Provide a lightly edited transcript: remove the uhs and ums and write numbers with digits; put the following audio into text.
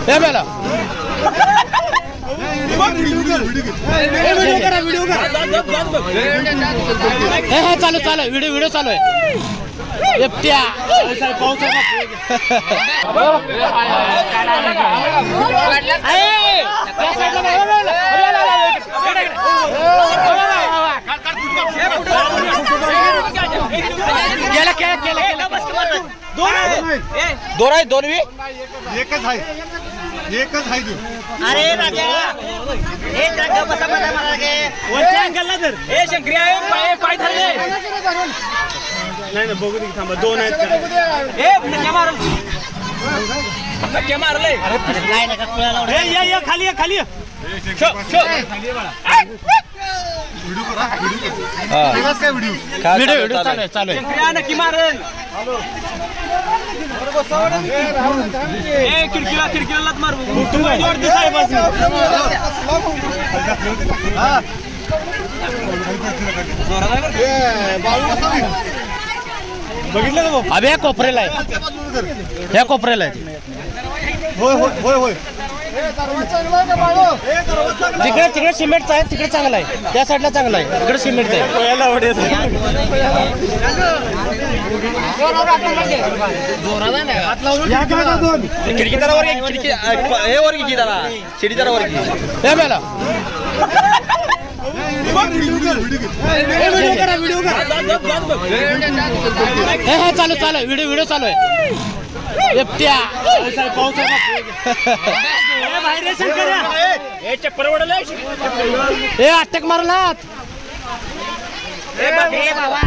हे बेला चालू चालू व्हिडिओ चालू आहे एकट्या दोन आहे दोन एकच आहे अरे राजा हे जागा बसा बसा मला गे वरच्या अंगलला धर ए शंकरी आहे पाय धरले नाही ना बघू दे थांबा दोन आहेत ए नक्या मारल नक्या मारले अरे नाही नका कुळाला ए या खाली खाली व्हिडिओ करा व्हिडिओ चालू आहे शंकरी नक्की मारल ए खिडकीला लात मार वरती साहेब बघितलं का अबे या कोपऱ्याला आहे ह्या कोपऱ्याला आहे होय तिकडे सिमेंटचा आहे तिकडे चांगला आहे त्या साईडला चांगला आहे तिकडे सिमेंटचा आहे खिडकी दरावर खिडकी हे वर की जरा शिडी दरावर की हे बेला चालू व्हिडिओ चालू आहे एकट्या चप्पर उडलं अटॅक मारलात बाबा